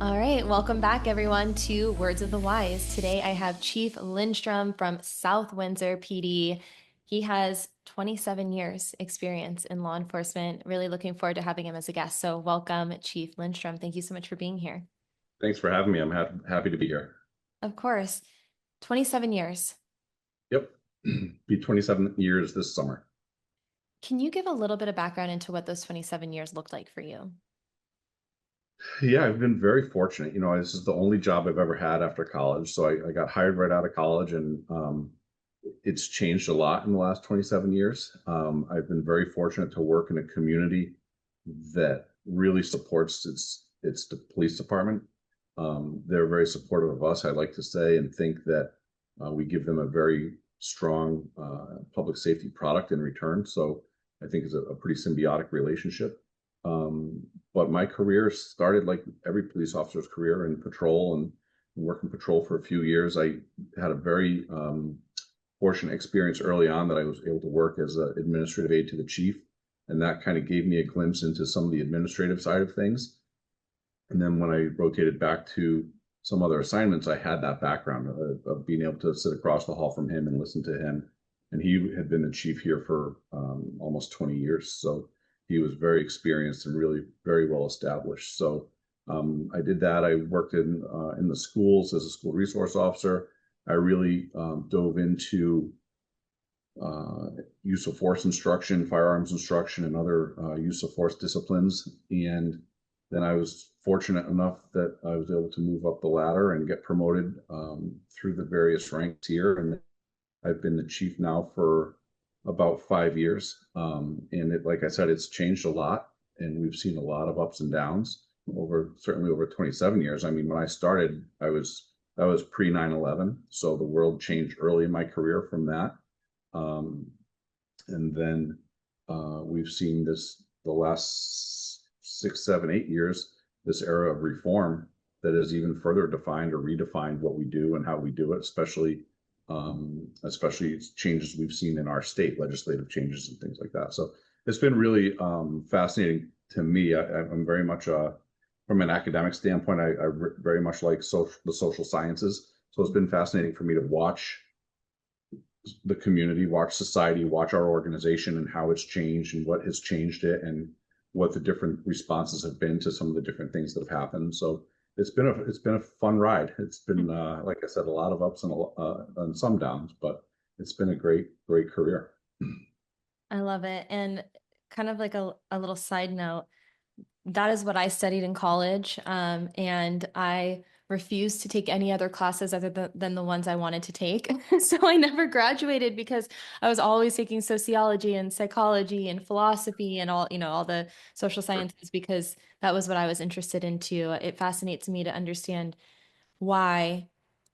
All right, welcome back everyone to Words of the Wise. Today I have Chief Lindstrom from South Windsor PD. He has 27 years experience in law enforcement. Really looking forward to having him as a guest. So welcome, Chief Lindstrom. Thank you so much for being here. Thanks for having me. I'm happy to be here. Of course, 27 years. Yep. Be 27 years this summer. Can you give a little bit of background into what those 27 years looked like for you? Yeah, I've been very fortunate. This is the only job I've ever had after college. So I got hired right out of college, and it's changed a lot in the last 27 years. I've been very fortunate to work in a community that really supports its the police department. They're very supportive of us, I like to say, and think that we give them a very strong public safety product in return. So I think it's a pretty symbiotic relationship. Um, but my career started like every police officer's career in patrol and working patrol for a few years. I had a very fortunate experience early on that I was able to work as an administrative aide to the chief. And that kind of gave me a glimpse into some of the administrative side of things. And then when I rotated back to some other assignments, I had that background of being able to sit across the hall from him and listen to him. And he had been the chief here for almost 20 years. So he was very experienced and really very well established. So I did that. I worked in the schools as a school resource officer. I really dove into use of force instruction, firearms instruction, and other use of force disciplines. And then I was fortunate enough that I was able to move up the ladder and get promoted through the various ranks here. And I've been the chief now for about 5 years. And like I said, it's changed a lot, and we've seen a lot of ups and downs certainly over 27 years. I mean, when I started, that was pre 9/11. So the world changed early in my career from that. Um, and then we've seen the last 6, 7, 8 years, this era of reform that has even further defined or redefined what we do and how we do it, especially changes we've seen in our state, legislative changes and things like that. So it's been really fascinating to me. I'm very much from an academic standpoint, I very much like the social sciences. So it's been fascinating for me to watch the community, watch society, watch our organization and how it's changed and what has changed it and what the different responses have been to some of the different things that have happened. So it's been a fun ride. It's been like I said, a lot of ups and some downs, but it's been a great career. I love it. And kind of like a little side note, that is what I studied in college. And I refused to take any other classes other than the ones I wanted to take. So I never graduated because I was always taking sociology and psychology and philosophy and all the social sciences because that was what I was interested in too. It fascinates me to understand why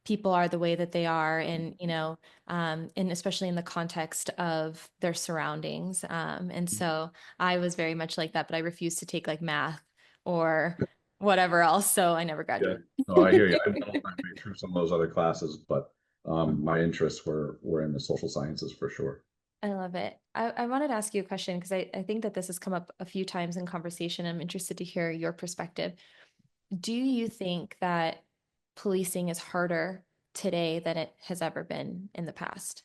people are the way that they are and especially in the context of their surroundings. And so I was very much like that, but I refused to take like math or whatever else. So I never Yeah, graduated. no, I hear you. I developed my way through some of those other classes, but my interests were in the social sciences for sure. I love it. I wanted to ask you a question because I think that this has come up a few times in conversation. I'm interested to hear your perspective. Do you think that policing is harder today than it has ever been in the past?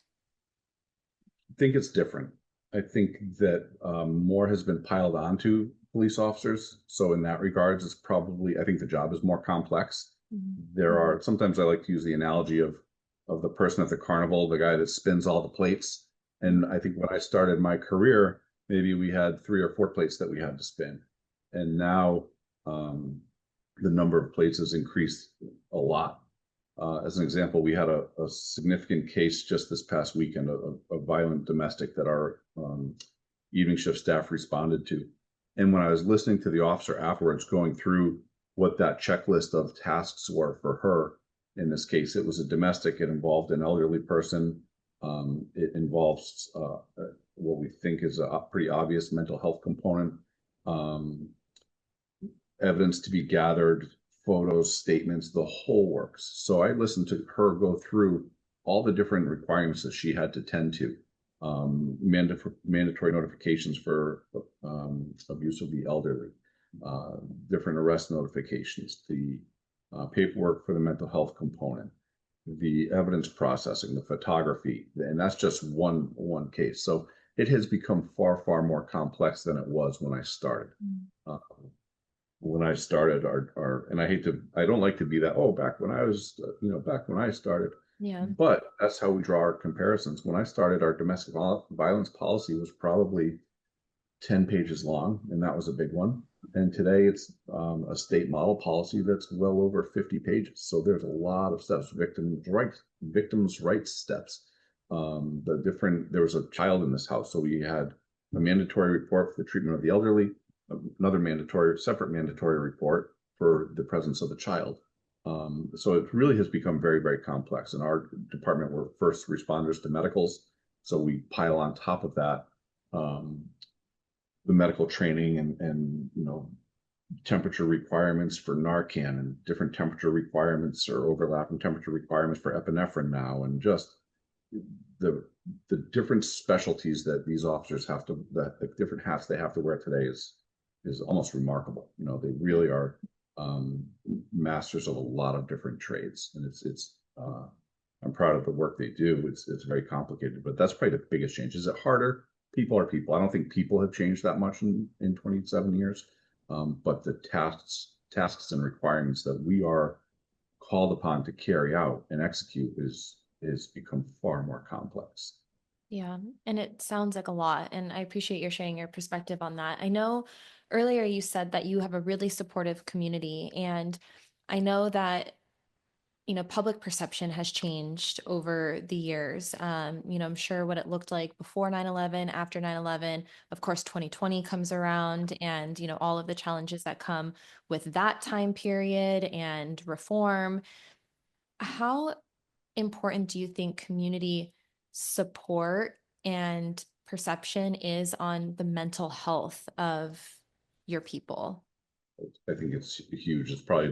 Think it's different. I think that more has been piled onto police officers. So in that regards, I think the job is more complex. Mhm. There are sometimes I like to use the analogy of the person at the carnival, the guy that spins all the plates. And I think when I started my career, maybe we had 3 or 4 plates that we had to spin. And now um, the number of plates has increased a lot. As an example, we had a significant case just this past weekend, a violent domestic that our evening shift staff responded to. And when I was listening to the officer afterwards going through what that checklist of tasks were for her, in this case, it was a domestic. It involved an elderly person. It involves what we think is a pretty obvious mental health component. Um, Evidence to be gathered, photos, statements, the whole works. So I listened to her go through all the different requirements that she had to tend to. Mandatory notifications for abuse of the elderly, uh, different arrest notifications, the paperwork for the mental health component, the evidence processing, the photography, and that's just one case. So it has become far more complex than it was when I started. Mm. Uh, when I started, and I don't like to be that, oh, back when I was, back when I started, Yeah. but that's how we draw our comparisons. When I started, our domestic violence policy was probably 10 pages long, and that was a big one. And today it's a state model policy that's well over 50 pages. So there's a lot of steps, victims' rights steps. There was a child in this house. So we had a mandatory report for the treatment of the elderly, another separate mandatory report for the presence of the child. So it really has become very complex. In our department, we're first responders to medicals. So we pile on top of that um, the medical training and temperature requirements for Narcan and different temperature requirements or overlapping temperature requirements for epinephrine now, and just the the different specialties that these officers have to that the different hats they have to wear today is almost remarkable. They really are masters of a lot of different trades, and it's I'm proud of the work they do. It's very complicated, but that's probably the biggest change. Is it harder? People are people. I don't think people have changed that much in 27 years, but the tasks and requirements that we are called upon to carry out and execute is become far more complex. Yeah, and it sounds like a lot, and I appreciate your sharing your perspective on that. I know earlier you said that you have a really supportive community, and I know that, public perception has changed over the years. I'm sure what it looked like before 9/11, after 9/11. Of course, 2020 comes around and, all of the challenges that come with that time period and reform. How important do you think community support and perception is on the mental health of your people? I think it's huge. It's probably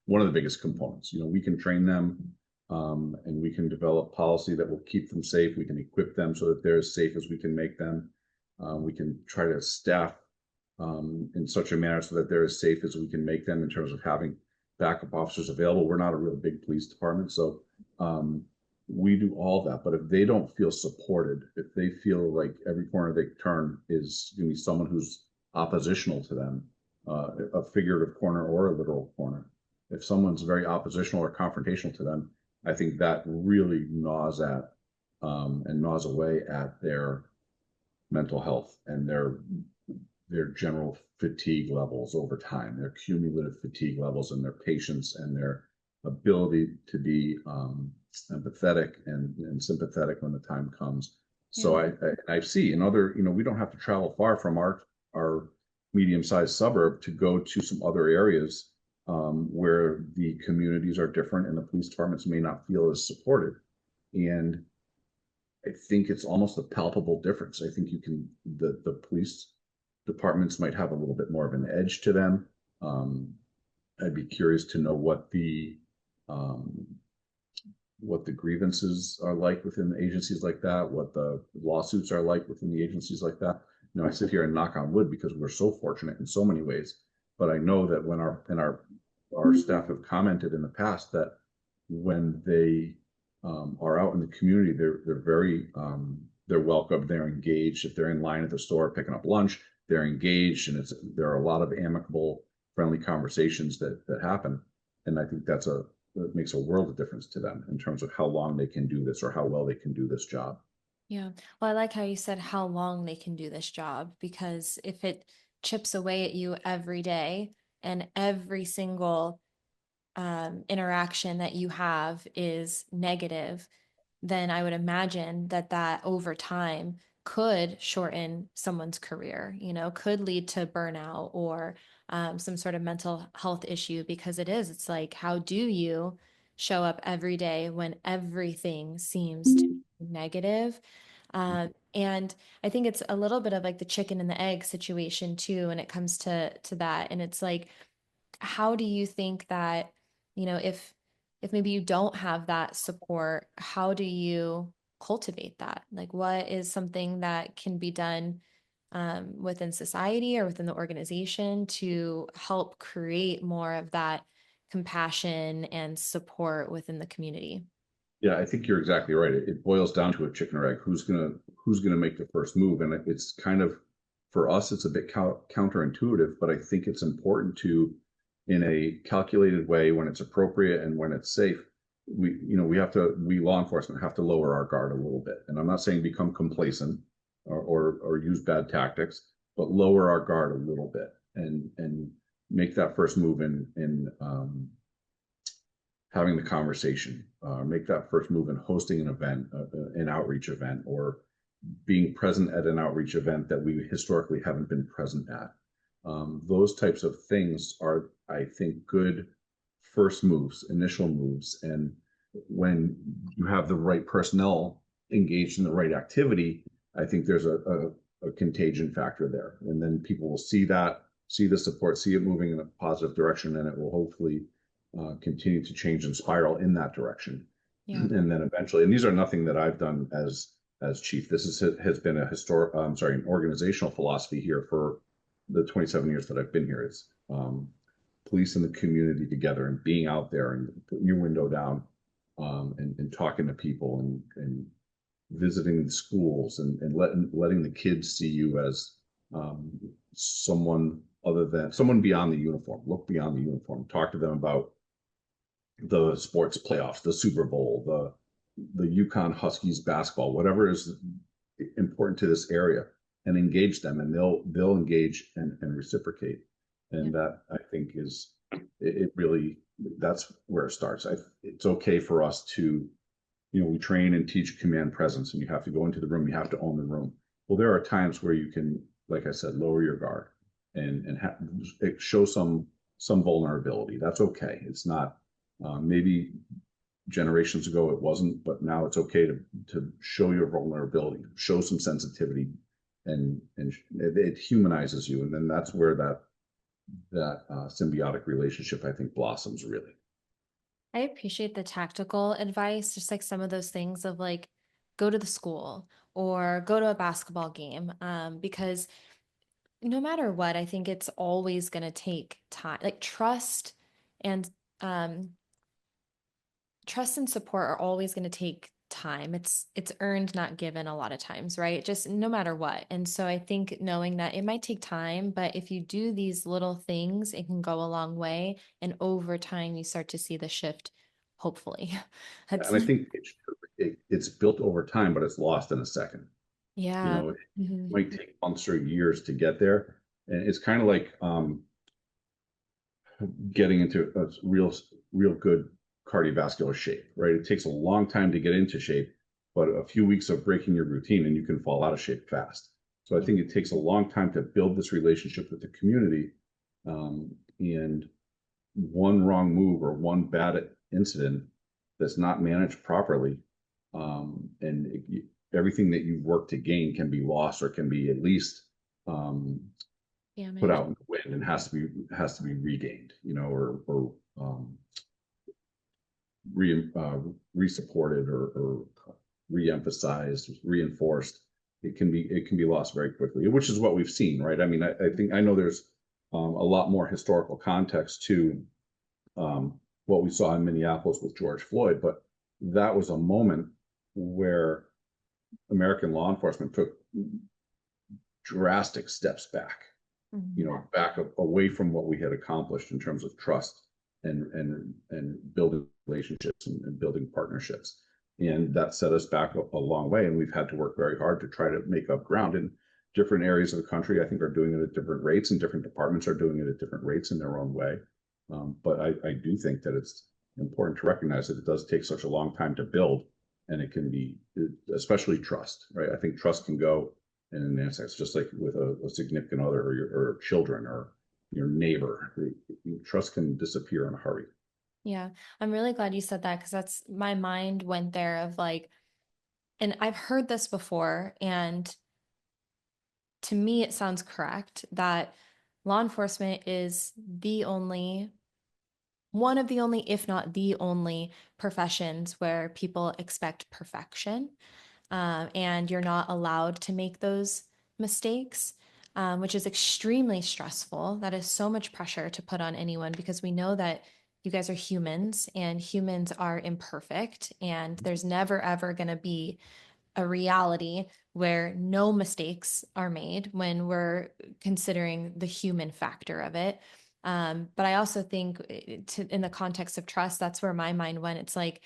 one of the biggest components. We can train them, and we can develop policy that will keep them safe. We can equip them so that they're as safe as we can make them. We can try to staff in such a manner so that they're as safe as we can make them in terms of having backup officers available. We're not a real big police department, so um, we do all that. But if they don't feel supported, if they feel like every corner they turn is going to be someone who's oppositional to them, a figurative corner or a literal corner, if someone's very oppositional or confrontational to them, I think that really gnaws at and gnaws away at their mental health and their general fatigue levels over time, their cumulative fatigue levels, and their patience and their ability to be empathetic and sympathetic when the time comes. Yeah. So I see in other, we don't have to travel far from our medium-sized suburb to go to some other areas where the communities are different and the police departments may not feel as supported. And I think it's almost a palpable difference. I think the police departments might have a little bit more of an edge to them. Um, I'd be curious to know um, what the grievances are like within the agencies like that, what the lawsuits are like within the agencies like that. I sit here and knock on wood because we're so fortunate in so many ways. But I know that when our staff have commented in the past that when they are out in the community, they're very they're welcome, they're engaged. If they're in line at the store picking up lunch, they're engaged, and there are a lot of amicable, friendly conversations that happen. And I think that makes a world of difference to them in terms of how long they can do this or how well they can do this job. Yeah. Well, I like how you said how long they can do this job, because if it chips away at you every day and every single interaction that you have is negative, then I would imagine that over time could shorten someone's career, could lead to burnout or some sort of mental health issue, because it's like, how do you show up every day when everything seems to be negative? And I think it's a little bit of like the chicken and the egg situation too, when it comes to that. And it's like, how do you think that, if maybe you don't have that support, how do you cultivate that? Like, what is something that can be done within society or within the organization to help create more of that compassion and support within the community. Yeah, I think you're exactly right. It boils down to a chicken or egg. Who's gonna make the first move? And it's kind of, for us, it's a bit counterintuitive, but I think it's important to, in a calculated way, when it's appropriate and when it's safe, we law enforcement have to lower our guard a little bit. And I'm not saying become complacent or use bad tactics, but lower our guard a little bit and make that first move in having the conversation, make that first move in hosting an event, an outreach event, or being present at an outreach event that we historically haven't been present at. Those types of things are, I think, good first moves, initial moves. And when you have the right personnel engaged in the right activity, I think there's a contagion factor there. And then people will see that, see the support, see it moving in a positive direction, and it will hopefully continue to change and spiral in that direction. Yeah. And then eventually, and these are nothing that I've done as chief. This has been an organizational philosophy here for the 27 years that I've been here. It's policing the community together and being out there and putting your window down, and talking to people and visiting the schools and letting the kids see you as someone other than someone beyond the uniform. Look beyond the uniform. Talk to them about the sports playoffs, the Super Bowl, the Yukon Huskies basketball, whatever is important to this area, and engage them, and they'll engage and reciprocate. Yeah. And that, I think, is it really, that's where it starts. It's okay for us to, we train and teach command presence, and you have to go into the room, you have to own the room. Well, there are times where you can, like I said, lower your guard and show some vulnerability. That's okay. It's not, maybe generations ago it wasn't, but now it's okay to show your vulnerability, show some sensitivity, and it humanizes you. And then that's where that symbiotic relationship, I think, blossoms really. I appreciate the tactical advice, just like some of those things of like go to the school or go to a basketball game, because no matter what, I think it's always going to take time. Like and um, trust and support are always going to take time. It's earned, not given a lot of times, right? Just no matter what. And so I think knowing that it might take time, but if you do these little things, it can go a long way. And over time, you start to see the shift, hopefully. That's And I think it's built over time, but it's lost in a second. yeah. It Mhm. might take months or years to get there. And it's kind of like getting into a real good cardiovascular shape, right? It takes a long time to get into shape, but a few weeks of breaking your routine and you can fall out of shape fast. So I Yeah. think it takes a long time to build this relationship with the community. And one wrong move or one bad incident that's not managed properly, and everything that you've worked to gain can be lost or can be at least um, put Damage. out in the wind and has to be regained, or re resupported or re-emphasized, reinforced. It can be lost very quickly, which is what we've seen, right? I mean, I think I know there's a lot more historical context to what we saw in Minneapolis with George Floyd, but that was a moment where American law enforcement took drastic steps back, Mhm. away from what we had accomplished in terms of trust and building relationships and building partnerships. And that set us back a long way. And we've had to work very hard to try to make up ground in different areas of the country. I think are doing it at different rates, and different departments are doing it at different rates in their own way. But I do think that it's important to recognize that it does take such a long time to build, and it can be, especially trust, right? I think trust can go in an instant, just like with a significant other or children or your neighbor. Trust can disappear in a hurry. Yeah. I'm really glad you said that because that's my mind went there of like, and I've heard this before, and to me, it sounds correct that law enforcement is one of the only, if not the only, professions where people expect perfection. And you're not allowed to make those mistakes, which is extremely stressful. That is so much pressure to put on anyone because we know that you guys are humans and humans are imperfect, and there's never ever going to be a reality where no mistakes are made when we're considering the human factor of it. But I also think in the context of trust, that's where my mind went. It's like,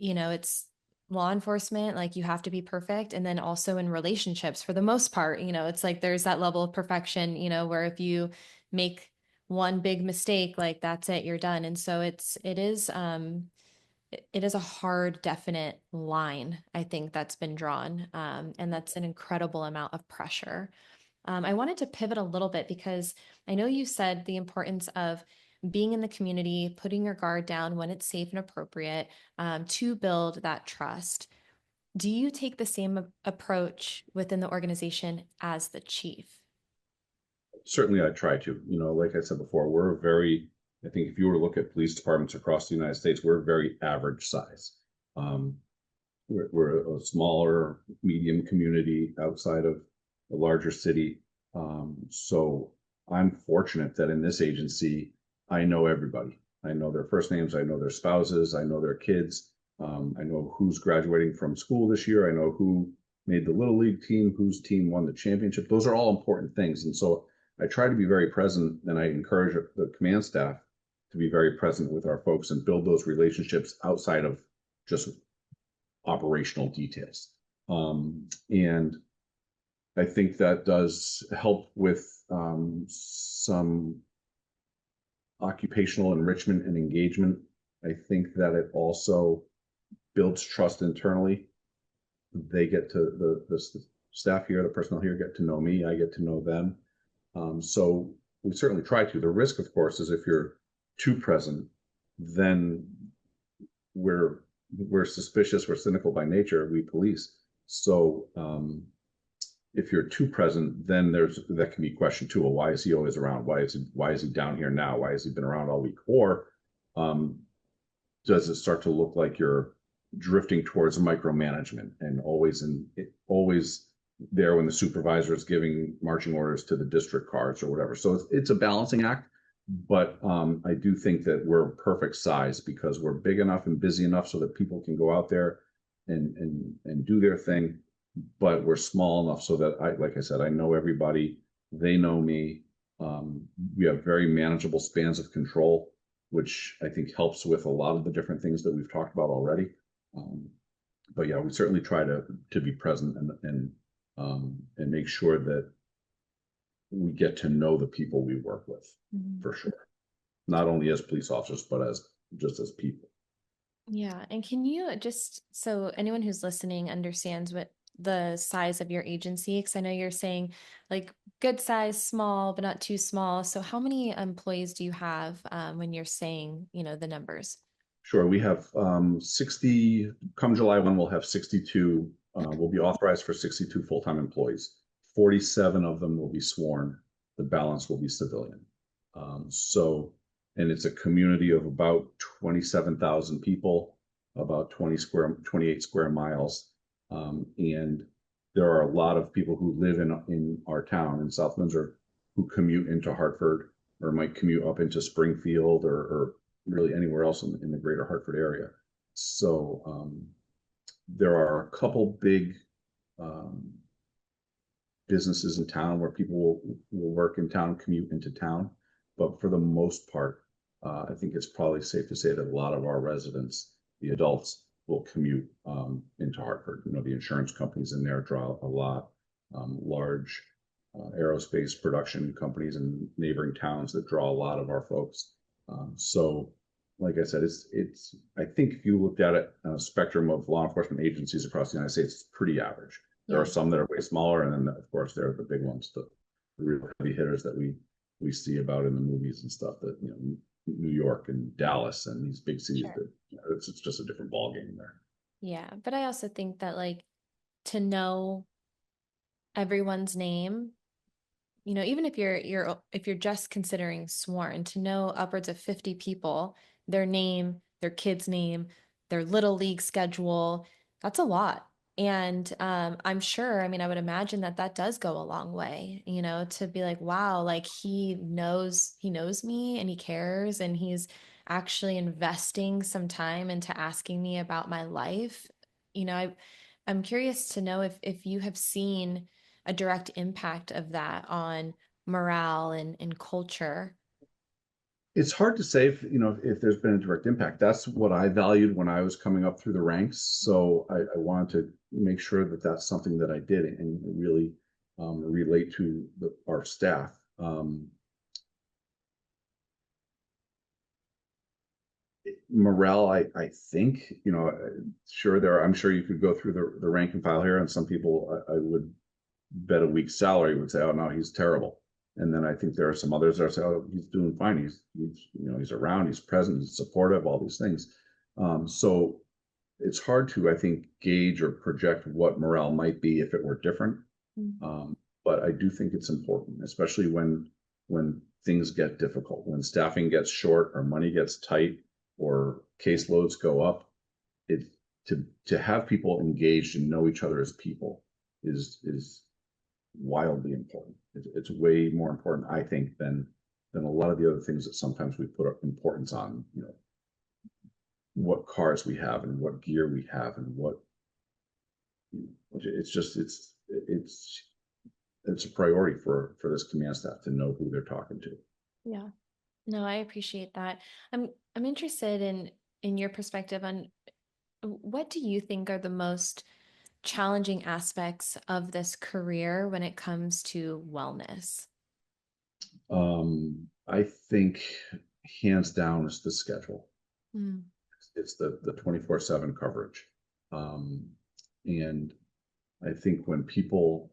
it's law enforcement, like you have to be perfect. And then also in relationships, for the most part, it's like there's that level of perfection, where if you make one big mistake, like that's it, you're done. And so it is a hard, definite line, I think, that's been drawn. And that's an incredible amount of pressure. I wanted to pivot a little bit because I know you said the importance of being in the community, putting your guard down when it's safe and appropriate, to build that trust. Do you take the same approach within the organization as the chief? Certainly I try to. Like I said before, we're very, I think if you were to look at police departments across the United States, we're very average size. Um, we're a smaller, medium community outside of a larger city. So I'm fortunate that in this agency, I know everybody. I know their first names, I know their spouses, I know their kids. I know who's graduating from school this year. I know who made the little league team, whose team won the championship. Those are all important things. And so I try to be very present, and I encourage the command staff to be very present with our folks and build those relationships outside of just operational details. And I think that does help with some occupational enrichment and engagement. I think that it also builds trust internally. They get to the staff here, the personnel here get to know me, I get to know them. So we certainly try to. The risk, of course, is if you're too present, then we're we're suspicious, we're cynical by nature, we police. So if you're too present, then that can be questioned too. Well, why is he always around? Why is he down here now? Why has he been around all week? Or um, does it start to look like you're drifting towards micromanagement and always there when the supervisor is giving marching orders to the district cards or whatever? So it's a balancing act, but I do think that we're perfect size because we're big enough and busy enough so that people can go out there and do their thing, but we're small enough so that like I said, I know everybody, they know me. We have very manageable spans of control, which I think helps with a lot of the different things that we've talked about already. Um, but yeah, we certainly try to be present and make sure that we get to know the people we work with, for sure. Not only as police officers, but as people. Yeah. And can you just, so anyone who's listening understands what the size of your agency, because I know you're saying like good size, small, but not too small. So how many employees do you have when you're saying, the numbers? Sure, we have 60, come July 1, we'll have 62, we'll be authorized for 62 full-time employees. 47 of them will be sworn, the balance will be civilian. And it's a community of about 27,000 people, about 28 square miles. And there are a lot of people who live in our town in South Windsor who commute into Hartford or might commute up into Springfield or really anywhere else in the greater Hartford area. So there are a couple big um, businesses in town where people will work in town, commute into town. But for the most part, I think it's probably safe to say that a lot of our residents, the adults, will commute into Hartford. The insurance companies in there draw a lot. Large aerospace production companies in neighboring towns that draw a lot of our folks. So, like I said, it's. I think if you looked at it on a spectrum of law enforcement agencies across the United States, it's pretty average. There are Yeah. some that are way smaller, and then of course there are the big ones, the real heavy hitters that we see about in the movies and stuff. That New York and Dallas and these big cities Sure. that it's just a different ball game there. Yeah. But I also think that like to know everyone's name, even if you're just considering sworn, to know upwards of 50 people, their name, their kid's name, their little league schedule, that's a lot. And I'm sure, I mean, I would imagine that that does go a long way, you know, to be like, wow, like he knows me and he cares and he's actually investing some time into asking me about my life. You know, I'm curious to know if you have seen a direct impact of that on morale and culture. It's hard to say if, if there's been a direct impact. That's what I valued when I was coming up through the ranks. So I wanted to make sure that that's something that I did and really relate to our staff. Morale, I think, sure I'm sure you could go through the rank and file here, and some people I would bet a week's salary would say, oh no, he's terrible. And then I think there are some others that say, oh, he's doing fine. He's around, he's present, he's supportive, all these things. So it's hard to, I think, gauge or project what morale might be if it were different. Mm. But I do think it's important, especially when things get difficult, when staffing gets short or money gets tight or caseloads go up. It to have people engaged and know each other as people is wildly important. It's way more important, I think, than a lot of the other things that sometimes we put importance on. What cars we have and what gear we have and what it's just it's a priority for this command staff to know who they're talking to. Yeah. No, I appreciate that. I'm interested in your perspective on what do you think are the most challenging aspects of this career when it comes to wellness? I think hands down is the schedule. Mm. It's the 24/7 coverage. Um, and I think when people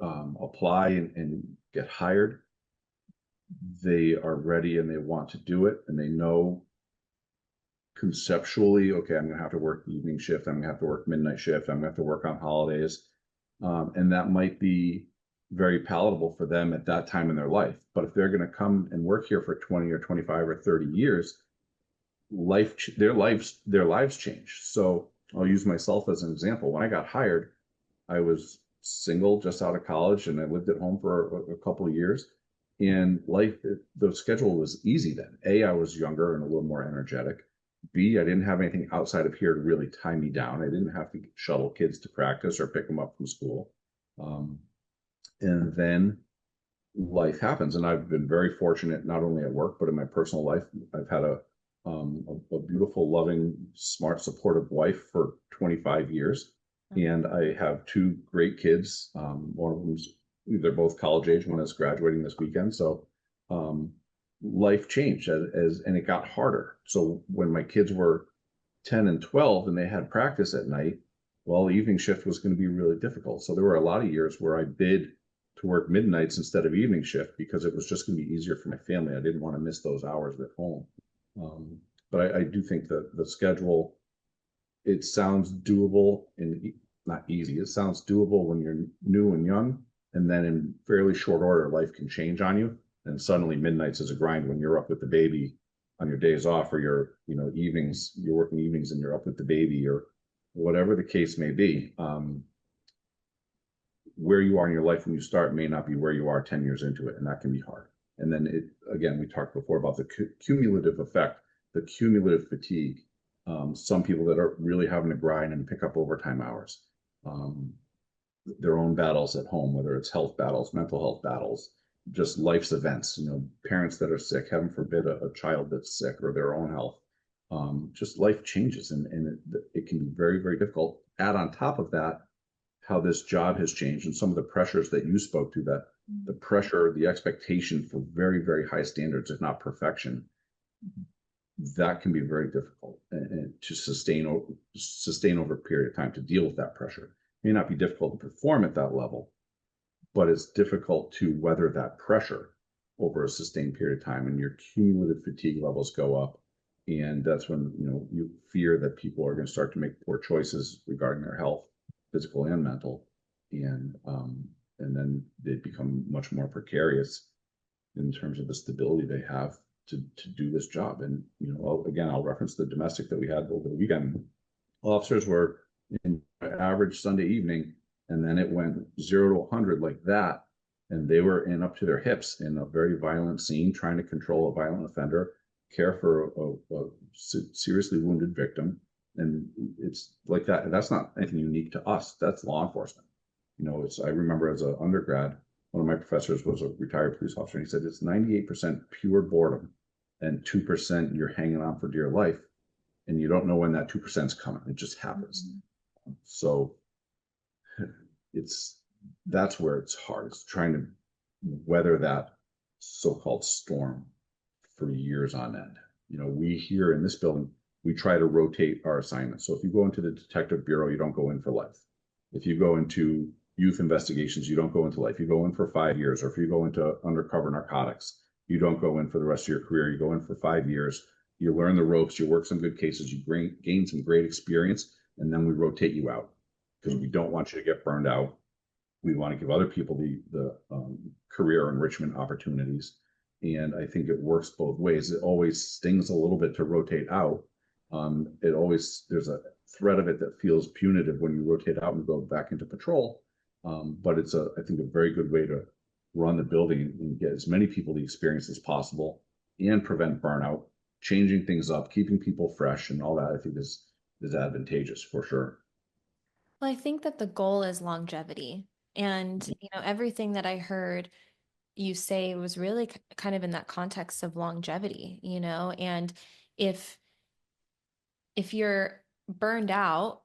apply and get hired, they are ready and they want to do it and they know conceptually, okay, I'm going to have to work evening shift, I'm going to have to work midnight shift, I'm going to have to work on holidays. And that might be very palatable for them at that time in their life. But if they're going to come and work here for 20 or 25 or 30 years, their lives change. So I'll use myself as an example. When I got hired, I was single, just out of college, and I lived at home for a couple of years. And the schedule was easy then. A, I was younger and a little more energetic. B, I didn't have anything outside of here to really tie me down. I didn't have to shuttle kids to practice or pick them up from school. Um, and then life happens, and I've been very fortunate not only at work but in my personal life. I've had a beautiful, loving, smart, supportive wife for 25 years, and I have two great kids. One of them's they're both college age. One is graduating this weekend. So um, life changed and it got harder. So when my kids were 10 and 12 and they had practice at night, well, evening shift was going to be really difficult. So there were a lot of years where I bid to work midnights instead of evening shift because it was just going to be easier for my family. I didn't want to miss those hours at home. But I do think that the schedule, it sounds doable and not easy. It sounds doable when you're new and young, and then in fairly short order, life can change on you. And suddenly midnights is a grind when you're up with the baby on your days off, or your evenings, you're working evenings and you're up with the baby, or whatever the case may be. Where you are in your life when you start may not be where you are 10 years into it, and that can be hard. And then again, we talked before about the cumulative effect, the cumulative fatigue. Some people that are really having to grind and pick up overtime hours, um, their own battles at home, whether it's health battles, mental health battles, just life's events, parents that are sick, heaven forbid a child that's sick, or their own health. Just life changes, and it can be very, very difficult. Add on top of that how this job has changed and some of the pressures that you spoke to, that the pressure, the expectation for very, very high standards, if not perfection, that can be very difficult and to sustain over a period of time. To deal with that pressure it may not be difficult to perform at that level, but it's difficult to weather that pressure over a sustained period of time, and your cumulative fatigue levels go up. And that's when you fear that people are going to start to make poor choices regarding their health, physical and mental, and then they become much more precarious in terms of the stability they have to do this job. And again, I'll reference the domestic that we had over the weekend. Officers were in average Sunday evening, and then it went 0 to 100 like that. And they were in up to their hips in a very violent scene, trying to control a violent offender, care for a seriously wounded victim. And it's like that. That's not anything unique to us. That's law enforcement. I remember as an undergrad, one of my professors was a retired police officer, and he said it's 98% pure boredom and 2% you're hanging on for dear life, and you don't know when that 2% is coming. It just happens. Mhm. So it's that's where it's hard. It's trying to weather that so-called storm for years on end. We here in this building, we try to rotate our assignments. So if you go into the detective bureau, you don't go in for life. If you go into youth investigations, you don't go into life. You go in for 5 years, or if you go into undercover narcotics, you don't go in for the rest of your career. You go in for 5 years. You learn the ropes. You work some good cases. You gain some great experience, and then we rotate you out because we don't want you to get burned out. We want to give other people the career enrichment opportunities. And I think it works both ways. It always stings a little bit to rotate out. There's a threat of it that feels punitive when you rotate out and go back into patrol. But it's I think, a very good way to run the building and get as many people the experience as possible and prevent burnout, changing things up, keeping people fresh, and all that. I think is advantageous for sure. Well, I think that the goal is longevity. And, everything that I heard you say was really kind of in that context of longevity, and if you're burned out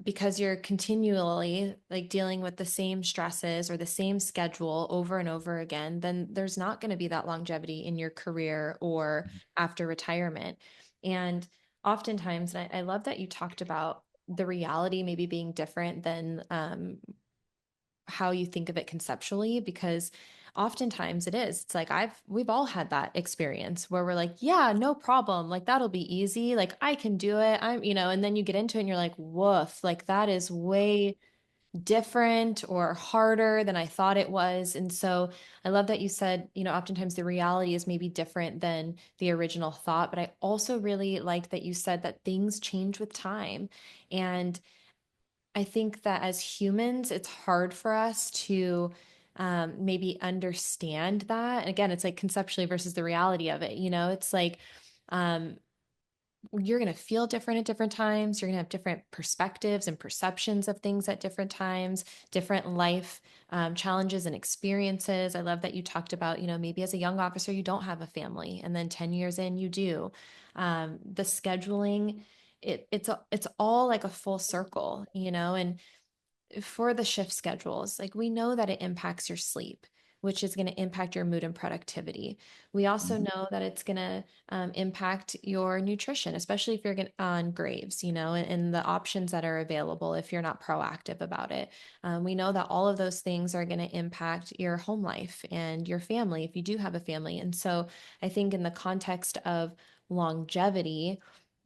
because you're continually like dealing with the same stresses or the same schedule over and over again, then there's not going to be that longevity in your career or after retirement. And oftentimes, and I love that you talked about the reality maybe being different than how you think of it conceptually, because oftentimes it is. It's like we've all had that experience where we're like, yeah, no problem, like that'll be easy, like I can do it, and then you get into it and you're like, woof, like that is way different or harder than I thought it was. And so I love that you said, oftentimes the reality is maybe different than the original thought, but I also really liked that you said that things change with time. And I think that as humans, it's hard for us to maybe understand that. And again, it's like conceptually versus the reality of it. It's like um, you're going to feel different at different times. You're going to have different perspectives and perceptions of things at different times, different life challenges and experiences. I love that you talked about, maybe as a young officer, you don't have a family, and then 10 years in, you do. The scheduling, it's all like a full circle, and for the shift schedules, like we know that it impacts your sleep, which is going to impact your mood and productivity. We also Mhm. know that it's going to impact your nutrition, especially if you're on graves, and the options that are available if you're not proactive about it. We know that all of those things are going to impact your home life and your family if you do have a family. And so I think in the context of longevity,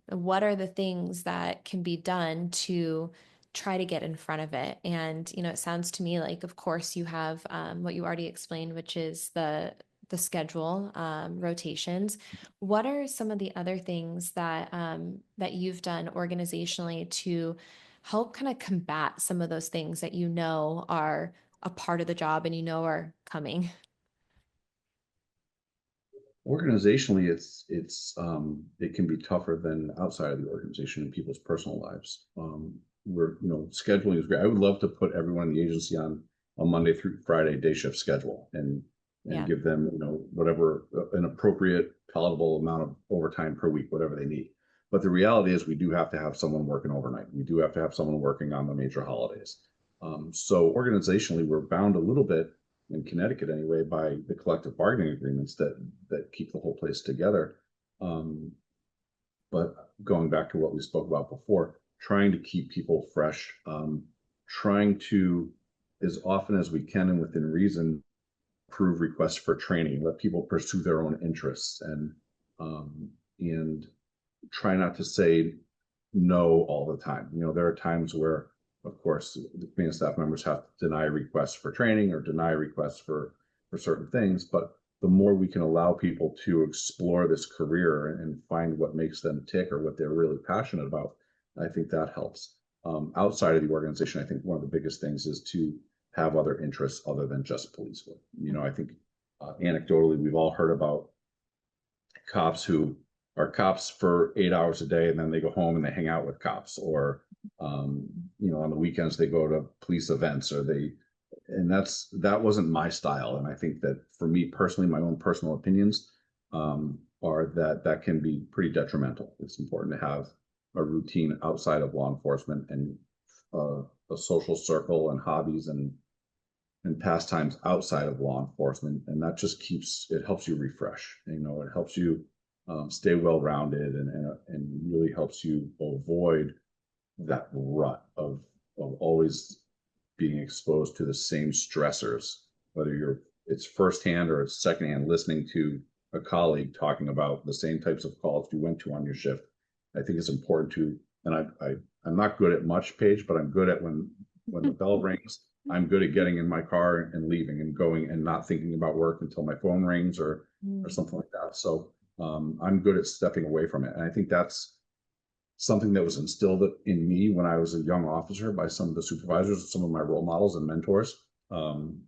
what are the things that can be done to try to get in front of it? And it sounds to me like, of course, you have what you already explained, which is the schedule rotations. What are some of the other things that you've done organizationally to help kind of combat some of those things that are a part of the job and are coming? Organizationally, it can be tougher than outside of the organization in people's personal lives. We're scheduling is great. I would love to put everyone in the agency on a Monday through Friday day shift schedule and Yeah. give them whatever an appropriate palatable amount of overtime per week, whatever they need. But the reality is we do have to have someone working overnight. We do have to have someone working on the major holidays. So organizationally, we're bound a little bit in Connecticut anyway by the collective bargaining agreements that keep the whole place together. Um, but going back to what we spoke about before, trying to keep people fresh, trying to, as often as we can and within reason, approve requests for training, let people pursue their own interests, and try not to say no all the time. There are times where, of course, the command staff members have to deny requests for training or deny requests for certain things. But the more we can allow people to explore this career and find what makes them tick or what they're really passionate about, I think that helps. Outside of the organization, I think one of the biggest things is to have other interests other than just police work. I think anecdotally, we've all heard about cops who are cops for 8 hours a day and then they go home and they hang out with cops, or on the weekends they go to police events, or and that wasn't my style. And I think that for me personally, my own personal opinions are that that can be pretty detrimental. It's important to have a routine outside of law enforcement, and a social circle and hobbies and pastimes outside of law enforcement, and that just it helps you refresh. It helps you stay well rounded, and really helps you avoid that rut of always being exposed to the same stressors, whether it's firsthand or it's secondhand, listening to a colleague talking about the same types of calls you went to on your shift. I think it's important to, and I'm not good at much, Paige, but I'm good at when the bell rings. I'm good at getting in my car and leaving and going and not thinking about work until my phone rings or Mm. something like that. So I'm good at stepping away from it, and I think that's something that was instilled in me when I was a young officer by some of the supervisors, some of my role models and mentors. Um,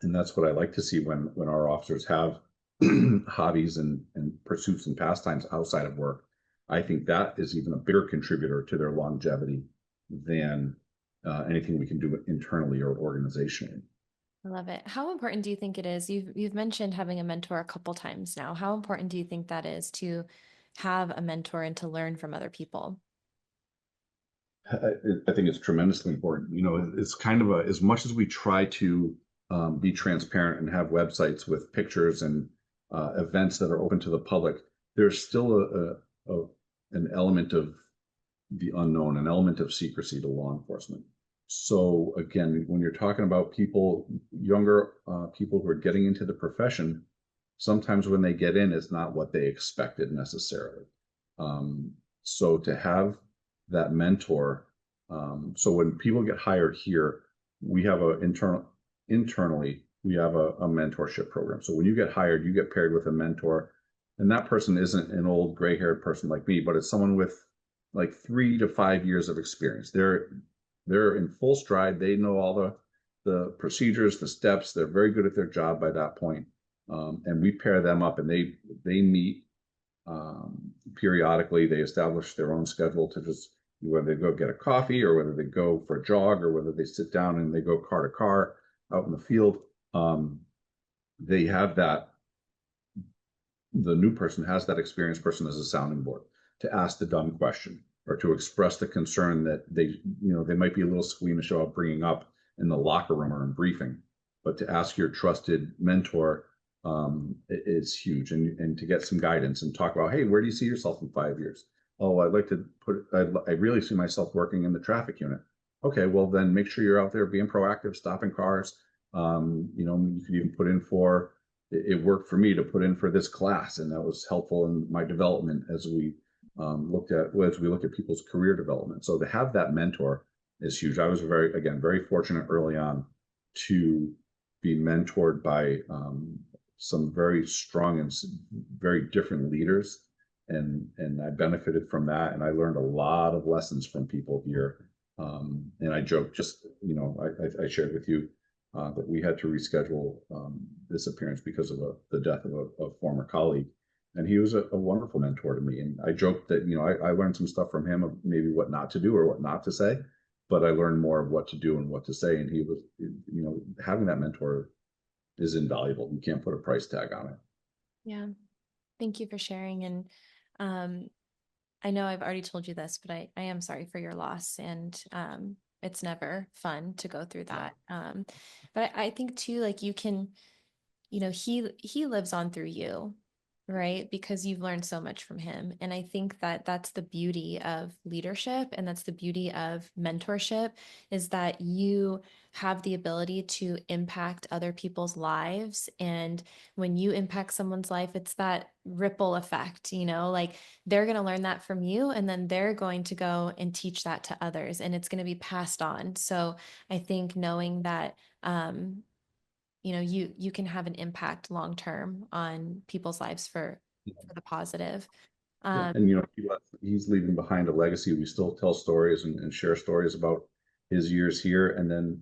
and that's what I like to see when our officers have hobbies and pursuits and pastimes outside of work. I think that is even a bigger contributor to their longevity than anything we can do internally or organizationally. I love it. How important do you think it is? You've mentioned having a mentor a couple times now. How important do you think that is to have a mentor and to learn from other people? I think it's tremendously important. It's kind of as much as we try to be transparent and have websites with pictures and events that are open to the public, there's still an element of the unknown, an element of secrecy to law enforcement. So again, when you're talking about people, younger people who are getting into the profession, sometimes when they get in, it's not what they expected necessarily. Um, so to have that mentor, so when people get hired here, we have internally we have a mentorship program. So when you get hired, you get paired with a mentor, and that person isn't an old gray-haired person like me, but it's someone with like 3 to 5 years of experience. They're in full stride. They know all the procedures, the steps. They're very good at their job by that point. And we pair them up, and they meet periodically. They establish their own schedule to just whether they go get a coffee or whether they go for a jog or whether they sit down and they go car to car out in the field. They have that. The new person has that experienced person as a sounding board to ask the dumb question or to express the concern that they might be a little squeamish about bringing up in the locker room or in briefing, but to ask your trusted mentor is huge, and to get some guidance and talk about, hey, where do you see yourself in 5 years? Oh, I'd like to I really see myself working in the traffic unit. Okay, well then make sure you're out there being proactive, stopping cars. You could even put in for it worked for me to put in for this class, and that was helpful in my development as we look at people's career development. So to have that mentor is huge. I was very fortunate early on to be mentored by some very strong and very different leaders, and I benefited from that, and I learned a lot of lessons from people here. And I joke, just I shared with you that we had to reschedule this appearance because of the death of a former colleague. And he was a wonderful mentor to me. And I joked that, I learned some stuff from him of maybe what not to do or what not to say, but I learned more of what to do and what to say. And he was, having that mentor is invaluable. You can't put a price tag on it. Yeah. Thank you for sharing. And um, I know I've already told you this, but I am sorry for your loss. And it's never fun to go through that. But I think too, like you can, he lives on through you, right? Because you've learned so much from him. And I think that that's the beauty of leadership, and that's the beauty of mentorship, is that you have the ability to impact other people's lives. And when you impact someone's life, it's that ripple effect, like they're going to learn that from you, and then they're going to go and teach that to others, and it's going to be passed on. So I think knowing that, you can have an impact long term on people's lives for the positive. Yeah, and he's leaving behind a legacy. We still tell stories and share stories about his years here, and then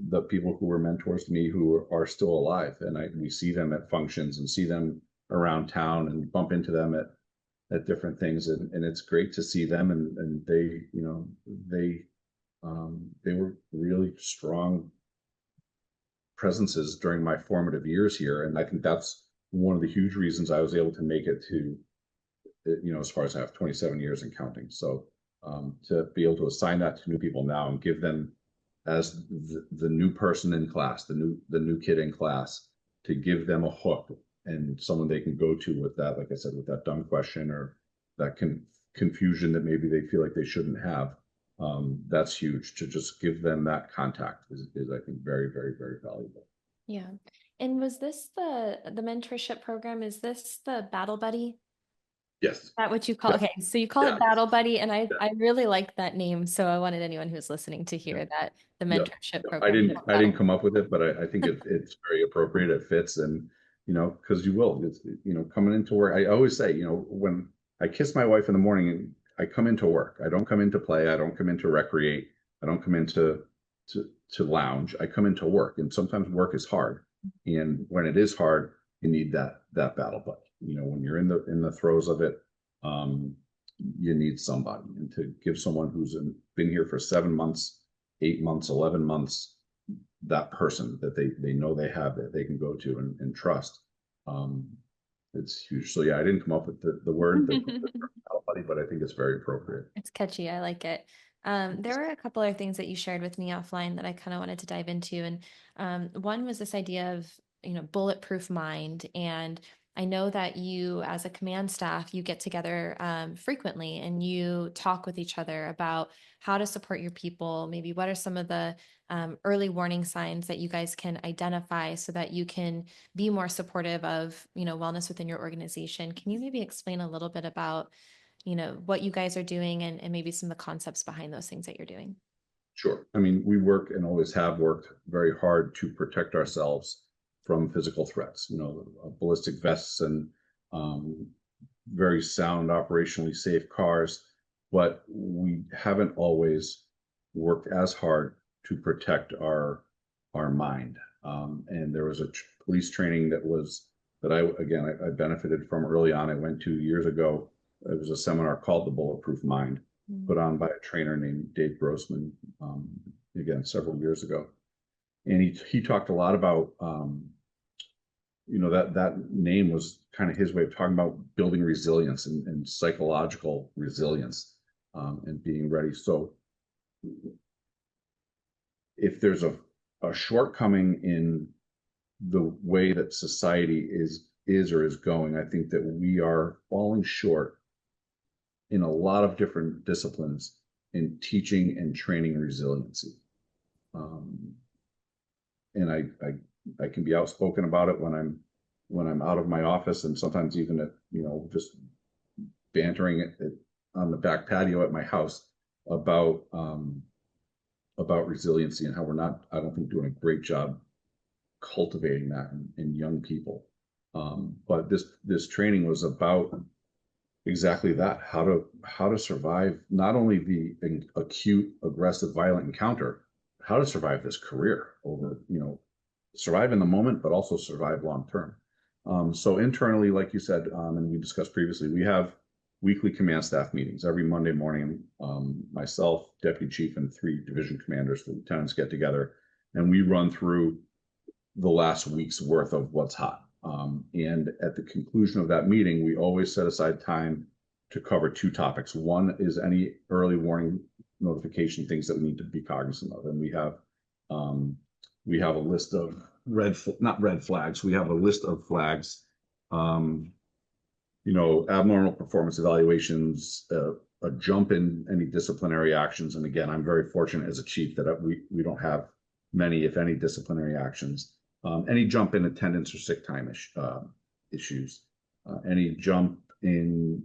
the people who were mentors to me who are still alive, and we see them at functions and see them around town and bump into them at different things, and it's great to see them, and they were really strong presences during my formative years here, and I think that's one of the huge reasons I was able to make it to as far as I have 27 years and counting. So to be able to assign that to new people now and give them as the new person in class, the new kid in class, to give them a hook and someone they can go to with that, like I said, with that dumb question or that confusion that maybe they feel like they shouldn't have. That's huge. To just give them that contact is I think very, very, very valuable. Yeah. And was this the mentorship program? Is this the Battle Buddy? Yes. That what you call? Yeah. Okay, so you call Yeah. it Battle Buddy, and Yeah. I really like that name. So I wanted anyone who's listening to Yeah. hear that the Yeah. mentorship Yeah. I program is didn't called I Battle. didn't come up with it, but I think it's very appropriate. It fits, and because you will, it's, coming into work. I always say, when I kiss my wife in the morning, and I come into work. I don't come into play. I don't come in to recreate. I don't come into to lounge. I come into work, and sometimes work is hard. And when it is hard, you need that battle buddy. When you're in the throes of it, um, you need somebody, and to give someone who's been here for 7 months, 8 months, 11 months, that person that they know they have that they can go to and trust. Um, it's huge. So yeah, I didn't come up with the word the term buddy, but I think it's very appropriate. It's catchy. I like it. There were a couple other things that you shared with me offline that I kind of wanted to dive into. And one was this idea of, bulletproof mind. And I know that you, as a command staff, you get together frequently and you talk with each other about how to support your people. Maybe what are some of the early warning signs that you guys can identify so that you can be more supportive of, wellness within your organization. Can you maybe explain a little bit about what you guys are doing and maybe some of the concepts behind those things that you're doing? Sure. I mean, we work and always have worked very hard to protect ourselves from physical threats. Ballistic vests and um, very sound, operationally safe cars, but we haven't always worked as hard to protect our mind. And there was a police training that I benefited from early on. I went 2 years ago. It was a seminar called The Bulletproof Mind, put on by a trainer named Dave Grossman, again several years ago, and he talked a lot about that name was kind of his way of talking about building resilience and psychological resilience, and being ready. So if there's a shortcoming in the way that society is or is going, I think that we are falling short in a lot of different disciplines in teaching and training resiliency. Um, and I can be outspoken about it when I'm out of my office, and sometimes even at just bantering it on the back patio at my house about resiliency and how we're not, I don't think, doing a great job cultivating that in young people. But this training was about exactly that: how to survive not only the acute, aggressive, violent encounter, how to survive this career over, survive in the moment, but also survive long term. So internally, like you said, and we discussed previously, we have weekly command staff meetings every Monday morning. Myself, deputy chief, and 3 division commanders, the lieutenants, get together, and we run through the last week's worth of what's hot. And at the conclusion of that meeting, we always set aside time to cover 2 topics. One is any early warning notification things that we need to be cognizant of, and we have a list of not red flags. We have a list of flags. Abnormal performance evaluations, a jump in any disciplinary actions. And again, I'm very fortunate as a chief that we don't have many, if any, disciplinary actions. Any jump in attendance or sick time issues, any jump in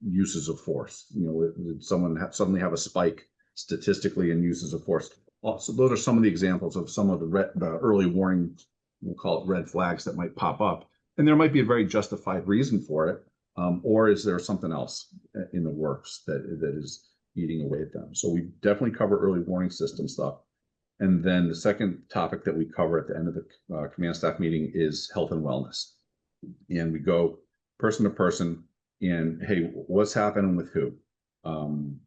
uses of force. Did someone suddenly have a spike statistically in uses of force? So those are some of the examples of some of the early warning, we'll call it red flags, that might pop up. And there might be a very justified reason for it. or is there something else in the works that is eating away at them? So we definitely cover early warning system stuff. And then the second topic that we cover at the end of the command staff meeting is health and wellness. And we go person to person and, hey, what's happening with who? Um,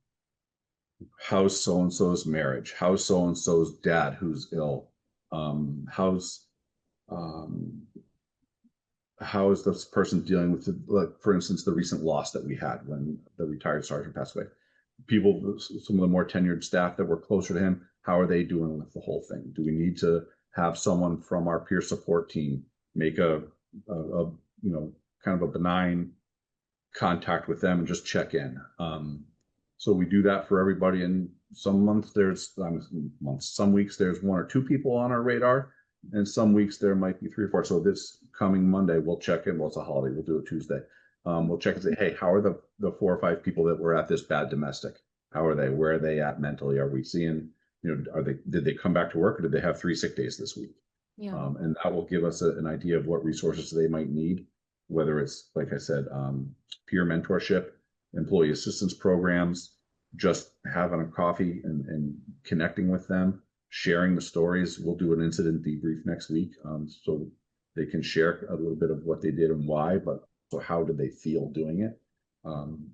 how's so and so's marriage? How's so and so's dad who's ill? How's um, how is this person dealing with, like, for instance, the recent loss that we had when the retired sergeant passed away? People, some of the more tenured staff that were closer to him, how are they doing with the whole thing? Do we need to have someone from our peer support team make a kind of a benign contact with them and just check in? So we do that for everybody. And some months some weeks there's one or two people on our radar, and some weeks there might be three or four. So this coming Monday, we'll check in. Well, it's a holiday. We'll do it Tuesday. We'll check and say, hey, how are the 4 or 5 people that were at this bad domestic? How are they? Where are they at mentally? Are we seeing, did they come back to work, or did they have 3 sick days this week? Yeah. And that will give us an idea of what resources they might need, whether it's, like I said, peer mentorship, employee assistance programs, just having a coffee and connecting with them, sharing the stories. We'll do an incident debrief next week, so they can share a little bit of what they did and why, but so how did they feel doing it? Um,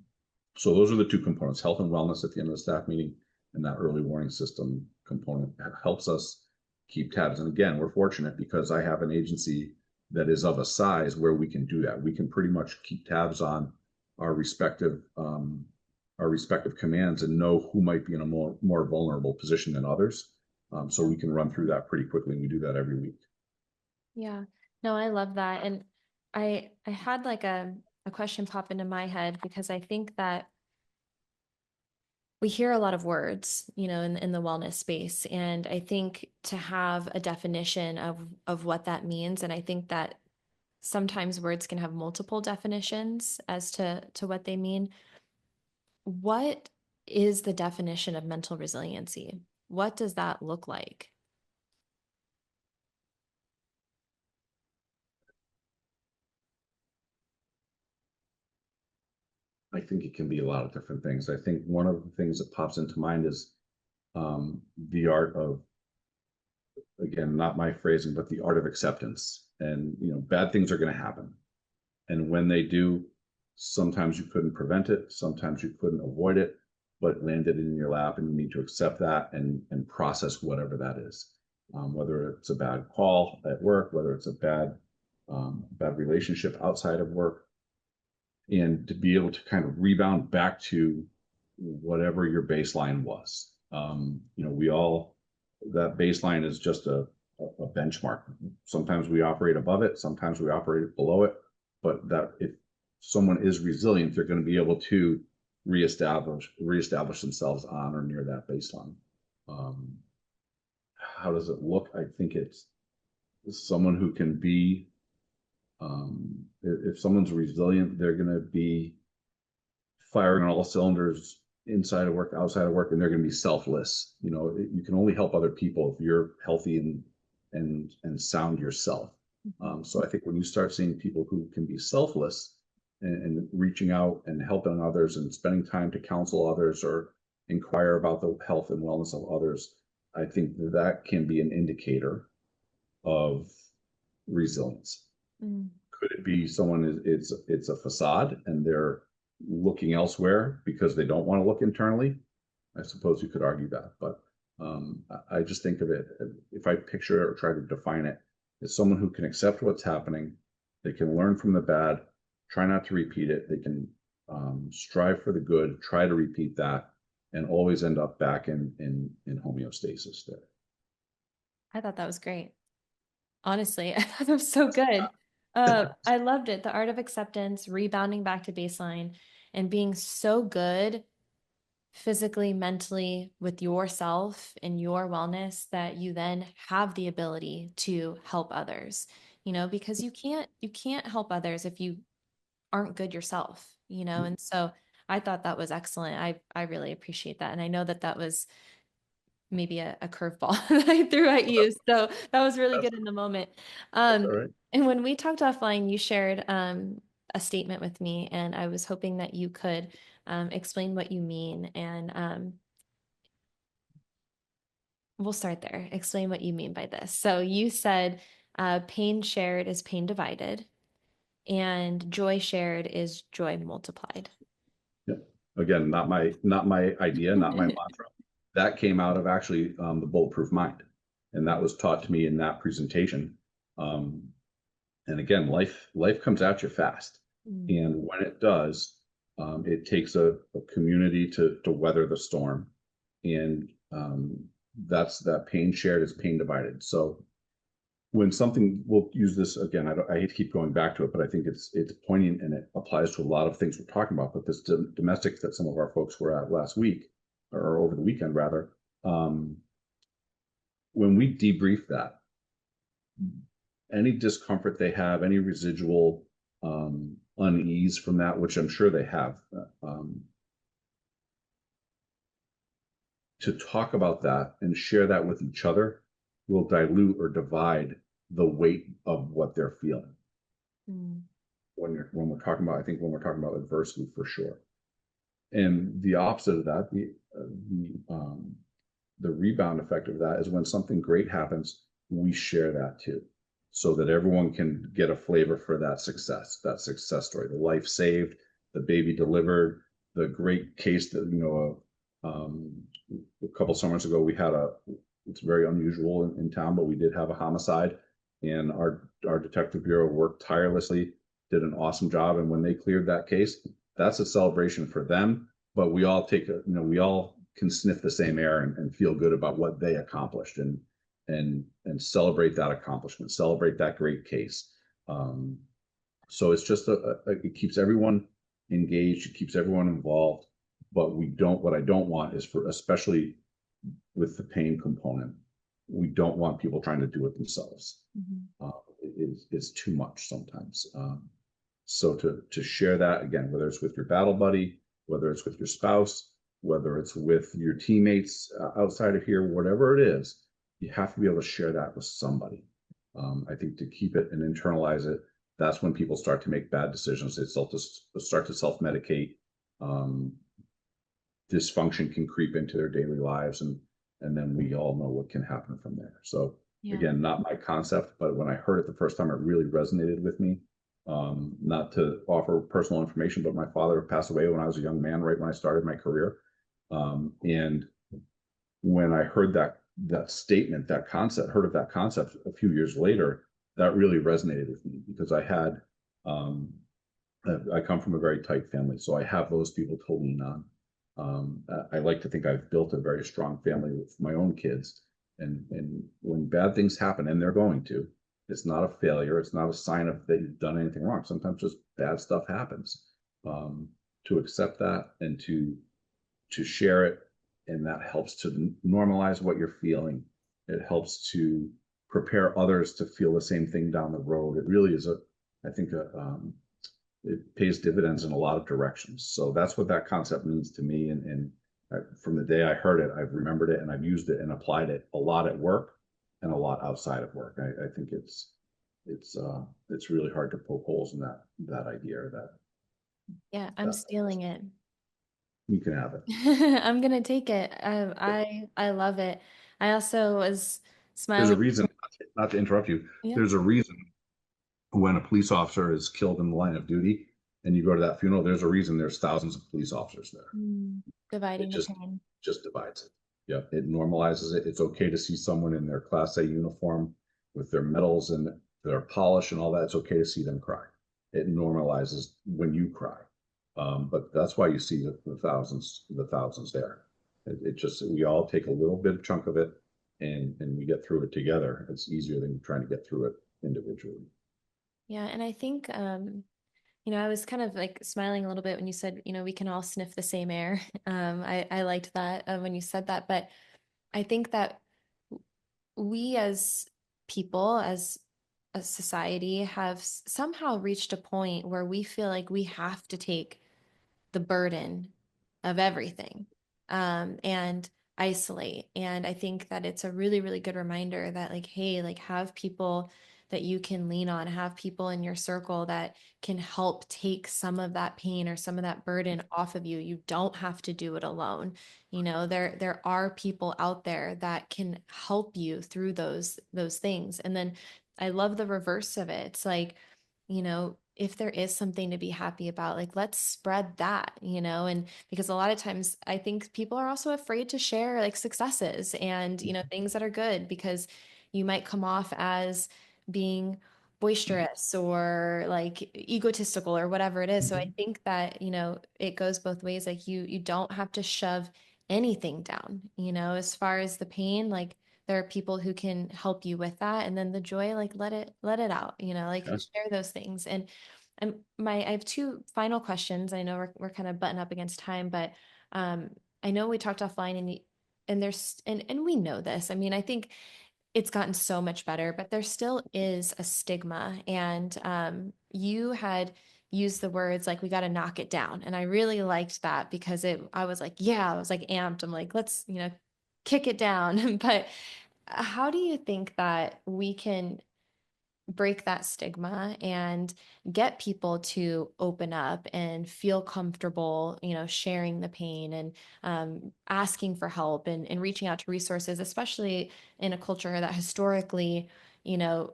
so those are the two components: health and wellness at the end of the staff meeting, and that early warning system component helps us keep tabs. And again, we're fortunate because I have an agency that is of a size where we can do that. We can pretty much keep tabs on our respective um, our respective commands and know who might be in a more vulnerable position than others. So we can run through that pretty quickly. And we do that every week. Yeah. No, I love that. And I had like a question pop into my head because I think that we hear a lot of words, in the wellness space. And I think to have a definition of what that means, and I think that sometimes words can have multiple definitions as to what they mean. What is the definition of mental resiliency? What does that look like? I think it can be a lot of different things. I think one of the things that pops into mind is the art of, again, not my phrasing, but the art of acceptance. And bad things are going to happen. And when they do, sometimes you couldn't prevent it, sometimes you couldn't avoid it, but it landed in your lap, and you need to accept that and process whatever that is. Whether it's a bad call at work, whether it's a bad relationship outside of work, and to be able to kind of rebound back to whatever your baseline was. We all, that baseline is just a benchmark. Sometimes we operate above it, sometimes we operate below it, but that if someone is resilient, they're going to be able to reestablish themselves on or near that baseline. Um, how does it look? I think it's someone who can be, if someone's resilient, they're going to be firing on all cylinders inside of work, outside of work, and they're going to be selfless. You can only help other people if you're healthy and sound yourself. So I think when you start seeing people who can be selfless and reaching out and helping others and spending time to counsel others or inquire about the health and wellness of others, I think that can be an indicator of resilience. Mm. Could it be someone it's a facade and they're looking elsewhere because they don't want to look internally? I suppose you could argue that, but I just think of it, if I picture it or try to define it, it's someone who can accept what's happening. They can learn from the bad, try not to repeat it. They can strive for the good, try to repeat that, and always end up back in homeostasis there. I thought that was great. Honestly, I thought that was so good. I loved it. The art of acceptance, rebounding back to baseline, and being so good physically, mentally with yourself and your wellness that you then have the ability to help others, because you can't help others if you aren't good yourself, and so I thought that was excellent. I really appreciate that. And I know that that was maybe a curveball that I threw at you. So that was really That's, good in the moment. that's all Um, right. and when we talked offline, you shared a statement with me, and I was hoping that you could explain what you mean. And we'll start there. Explain what you mean by this. So you said pain shared is pain divided, and joy shared is joy multiplied. Yeah. Again, not my idea, not my mantra. That came out of actually the Bulletproof Mind, and that was taught to me in that presentation. Um, and again, life comes at you fast, Mm, and when it does, it takes a community to weather the storm, and that's that pain shared is pain divided. So when something, we'll use this again, I hate to keep going back to it, but I think it's poignant and it applies to a lot of things we're talking about. But this domestic that some of our folks were at last week, or over the weekend rather, um, when we debrief that, any discomfort they have, any residual unease from that, which I'm sure they have, to talk about that and share that with each other will dilute or divide the weight of what they're feeling. mm, When we're talking about, I think when we're talking about adversity for sure. And the opposite of that, the rebound effect of that is when something great happens, we share that too, so that everyone can get a flavor for that success story, the life saved, the baby delivered, the great case that, a couple summers ago, it's very unusual in town, but we did have a homicide, and our detective bureau worked tirelessly, did an awesome job. And when they cleared that case, that's a celebration for them. But we all can sniff the same air and feel good about what they accomplished, and celebrate that accomplishment, celebrate that great case. Um, so it's just it keeps everyone engaged, it keeps everyone involved. But what I don't want is, for especially with the pain component, we don't want people trying to do it themselves. mhm. Is too much sometimes. So to share that again, whether it's with your battle buddy, whether it's with your spouse, whether it's with your teammates outside of here, whatever it is, you have to be able to share that with somebody. I think to keep it and internalize it, that's when people start to make bad decisions. They start to self-medicate. Um, Dysfunction can creep into their daily lives, and then we all know what can happen from there. So Yeah. again, not my concept, but when I heard it the first time, it really resonated with me. Not to offer personal information, but my father passed away when I was a young man, right when I started my career. And when I heard that statement, that concept, heard of that concept a few years later, that really resonated with me, because um, I come from a very tight family, so I have those people to lean on. I like to think I've built a very strong family with my own kids, and when bad things happen, and they're going to, it's not a failure. It's not a sign of that you've done anything wrong. Sometimes just bad stuff happens. Um, to accept that and to share it, and that helps to normalize what you're feeling. It helps to prepare others to feel the same thing down the road. It really is I think, it pays dividends in a lot of directions. So that's what that concept means to me. And from the day I heard it, I've remembered it, and I've used it and applied it a lot at work and a lot outside of work. I think it's really hard to poke holes in that idea, or Yeah, I'm that stealing it. you can have it. I'm gonna take it. I love it. I also was There's a smiling. reason, not to interrupt you. Yeah. There's a reason when a police officer is killed in the line of duty, and you go to that funeral, there's a reason there's thousands of police officers there. Mm, It dividing the just pain. just divides it. Yeah, it normalizes it. It's okay to see someone in their Class A uniform with their medals and their polish and all that. It's okay to see them cry. It normalizes when you cry. But that's why you see the thousands there. It just, we all take a little bit chunk of it, and we get through it together. It's easier than trying to get through it individually. Yeah, and I think I was kind of like smiling a little bit when you said, we can all sniff the same air. I liked that when you said that, but I think that we as people, as a society, have somehow reached a point where we feel like we have to take the burden of everything, and isolate. And I think that it's a really, really good reminder that, like, hey, like, have people that you can lean on, have people in your circle that can help take some of that pain or some of that burden off of you. You don't have to do it alone. You know, there are people out there that can help you through those things. And then I love the reverse of it. It's like, you know, if there is something to be happy about, like let's spread that, you know, and because a lot of times I think people are also afraid to share like successes and, you know, things that are good because you might come off as being boisterous or like egotistical or whatever it is. So I Mhm. think that, you know, it goes both ways. Like you don't have to shove anything down, you know, as far as the pain, like there are people who can help you with that, and then the joy, like let it out, you know, like Yeah. share those things. And I have two final questions. I know we're kind of butting up against time, but um I know we talked offline, and there's and we know this. I mean, I think it's gotten so much better, but there still is a stigma. And you had used the words like we got to knock it down, and I really liked that because I was like, yeah, I was like amped. I'm like, let's, you know, kick it down. But how do you think that we can break that stigma and get people to open up and feel comfortable, you know, sharing the pain and asking for help and reaching out to resources, especially in a culture that historically, you know,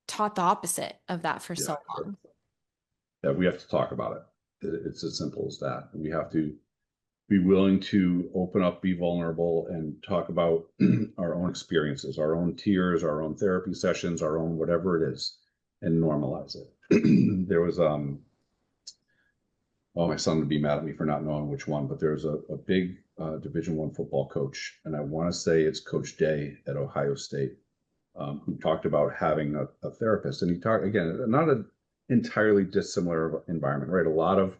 taught the opposite of that for Yeah, so sure. long? Yeah, we have to talk about it. It's as simple as that. We have to be willing to open up, be vulnerable, and talk about our own experiences, our own tears, our own therapy sessions, our own whatever it is, and normalize it. There was oh, my son would be mad at me for not knowing which one, but there's a big Division I football coach, and I want to say it's Coach Day at Ohio State, who talked about having a therapist, and he talked again, not an entirely dissimilar environment, right? A lot of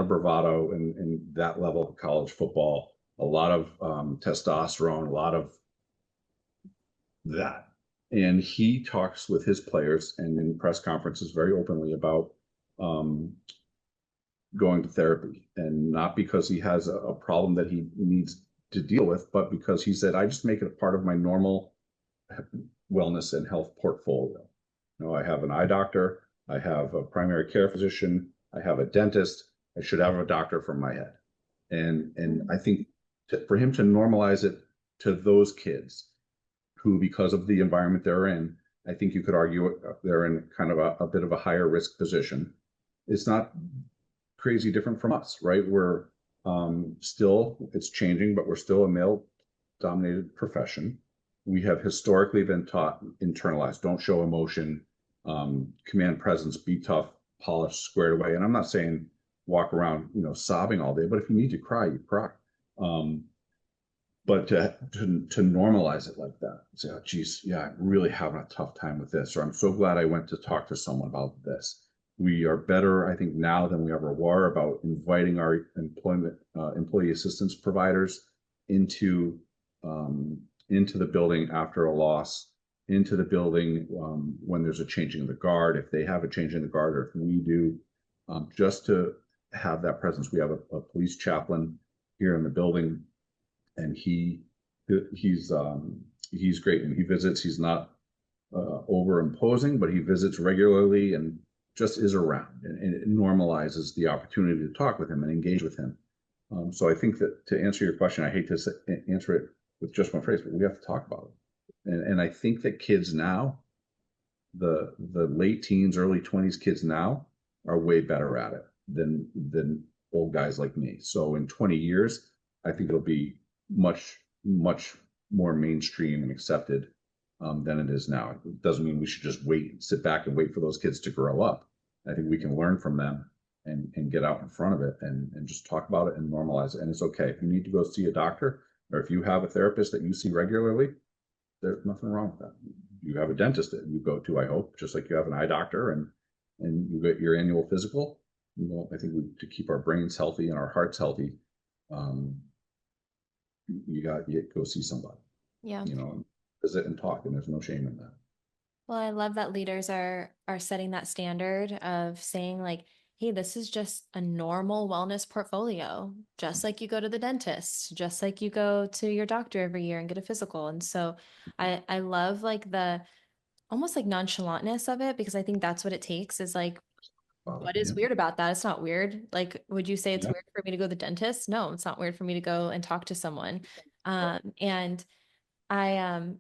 bravado in that level of college football, a lot of testosterone, a lot of that. And he talks with his players and in press conferences very openly about um, going to therapy, and not because he has a problem that he needs to deal with, but because he said, I just make it a part of my normal wellness and health portfolio. You know, I have an eye doctor, I have a primary care physician, I have a dentist, I should have a doctor for my head. And I think for him to normalize it to those kids who, because of the environment they're in, I think you could argue they're in kind of a bit of a higher risk position. It's not crazy different from us, right? We're still, it's changing, but we're still a male dominated profession. We have historically been taught, internalized, don't show emotion, command presence, be tough, polished, squared away. And I'm not saying walk around, you know, sobbing all day, but if you need to cry, you cry. Um, but to normalize it like that, say, oh, geez, yeah, I'm really having a tough time with this, or I'm so glad I went to talk to someone about this. We are better, I think, now than we ever were about inviting our employee assistance providers into into the building after a loss, into the building when there's a changing of the guard, if they have a change in the guard, or if we do, just to have that presence. We have a police chaplain here in the building, and he's he's great when he visits. He's not over imposing, but he visits regularly and just is around, and it normalizes the opportunity to talk with him and engage with him. So I think that to answer your question, I hate to answer it with just one phrase, but we have to talk about it. And I think that kids now, the late teens, early 20s kids now are way better at it than old guys like me. So in 20 years, I think it'll be much more mainstream and accepted than it is now. It doesn't mean we should just sit back and wait for those kids to grow up. I think we can learn from them and get out in front of it and just talk about it and normalize it. And it's okay if you need to go see a doctor, or if you have a therapist that you see regularly, there's nothing wrong with that. You have a dentist that you go to, I hope, just like you have an eye doctor, and you get your annual physical. You know, I think to keep our brains healthy and our hearts healthy, um, you go see somebody, Yeah. you know, and visit and talk, and there's no shame in that. Well, I love that leaders are setting that standard of saying like, hey, this is just a normal wellness portfolio, just like you go to the dentist, just like you go to your doctor every year and get a physical. And so I love like almost like nonchalantness of it, because I think that's what it takes is like, Father. what is Yeah. weird about that? It's not weird. Like, would you say it's Yeah. weird for me to go to the dentist? No, it's not weird for me to go and talk to someone. And I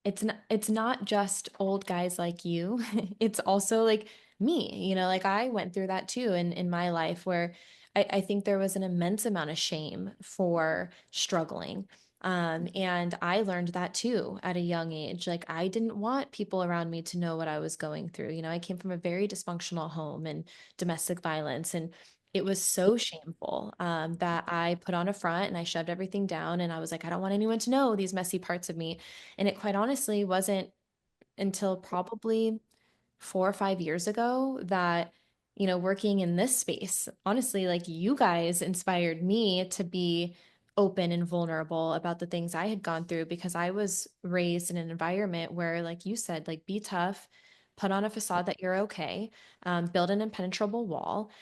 it's not just old guys like you. It's also like me, like I went through that too in my life where I think there was an immense amount of shame for struggling. And I learned that too at a young age. Like I didn't want people around me to know what I was going through. I came from a very dysfunctional home and domestic violence, and it was so shameful that I put on a front and I shoved everything down. And I was like, I don't want anyone to know these messy parts of me. And it quite honestly wasn't until probably 4 or 5 years ago that, working in this space, honestly, like you guys inspired me to be open and vulnerable about the things I had gone through because I was raised in an environment where, like you said, like be tough, put on a facade that you're okay, build an impenetrable wall,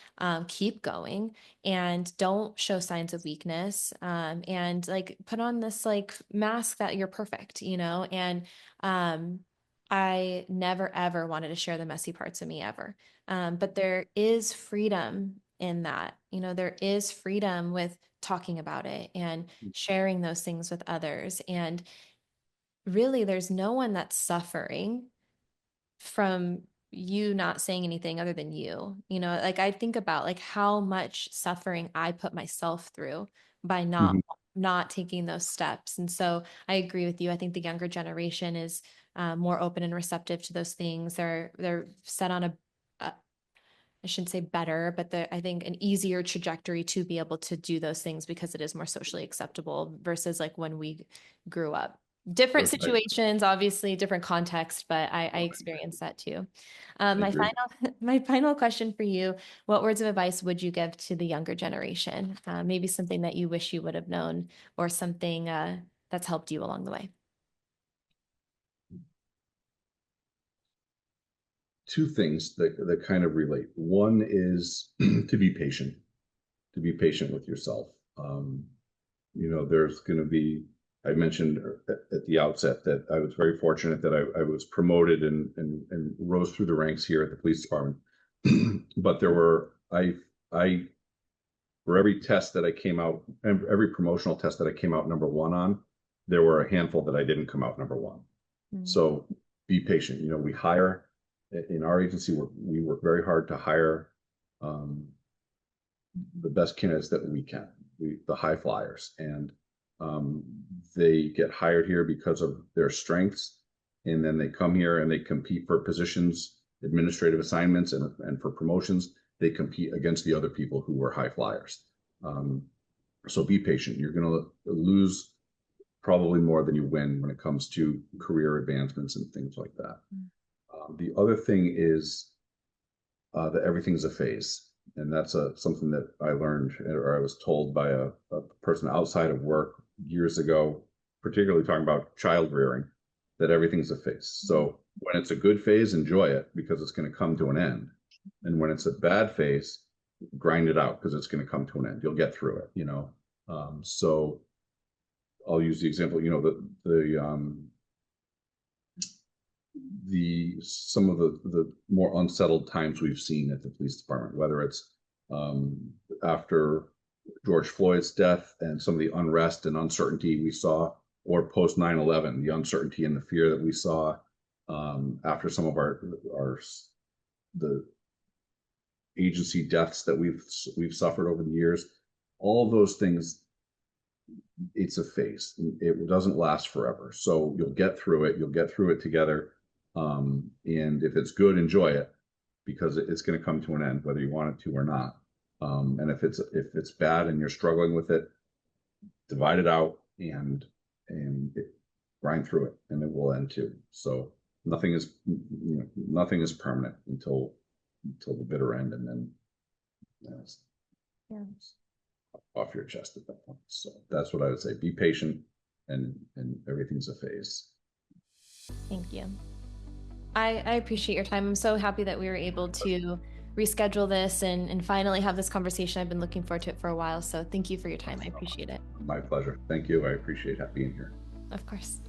keep going, and don't show signs of weakness, and like put on this like mask that you're perfect, and um, I never ever wanted to share the messy parts of me ever. But there is freedom in that. There is freedom with talking about it and sharing those things with others. And really, there's no one that's suffering from you not saying anything other than you. Like I think about like how much suffering I put myself through by not Mhm. not taking those steps. And so I agree with you. I think the younger generation is more open and receptive to those things. They're set on a I shouldn't say better, but I think an easier trajectory to be able to do those things because it is more socially acceptable versus like when we grew up. Different Right. situations, obviously, different context, but I Right. experienced that too. I My agree. final my final question for you: what words of advice would you give to the younger generation? Maybe something that you wish you would have known, or something that's helped you along the way. Two things that kind of relate. One is to be patient with yourself. There's going to be, I mentioned at the outset that I was very fortunate that I was promoted and rose through the ranks here at the police department. But I, for every test that I came out, every promotional test that I came out number one on, there were a handful that I didn't come out number one. Mm. So be patient. We hire in our agency, we work very hard to hire um, the best candidates that we can, the high flyers, and um, they get hired here because of their strengths, and then they come here and they compete for positions, administrative assignments, and for promotions. They compete against the other people who were high flyers. Um, so be patient. You're going to lose probably more than you win when it comes to career advancements and things like that. The other thing is that everything's a phase. And that's something that I learned or I was told by a person outside of work years ago, particularly talking about child rearing, that everything's a phase. So when it's a good phase, enjoy it because it's going to come to an end. And when it's a bad phase, grind it out because it's going to come to an end. You'll get through it. So I'll use the example, the some of the more unsettled times we've seen at the police department, whether it's um, after George Floyd's death and some of the unrest and uncertainty we saw, or post 9/11, the uncertainty and the fear that we saw after some of our the agency deaths that we've suffered over the years. All of those things, it's a phase. It doesn't last forever. So you'll get through it. You'll get through it together. And if it's good, enjoy it because it's going to come to an end, whether you want it to or not. And if it's bad and you're struggling with it, divide it out and grind through it, and it will end too. So nothing is permanent until the bitter end, and then it's Yeah. off your chest at that point. So that's what I would say. Be patient, and everything's a phase. Thank you. I appreciate your time. I'm so happy that we were able to reschedule this and finally have this conversation. I've been looking forward to it for a while. So thank you for your time. I appreciate it. My pleasure. Thank you. I appreciate being here. Of course.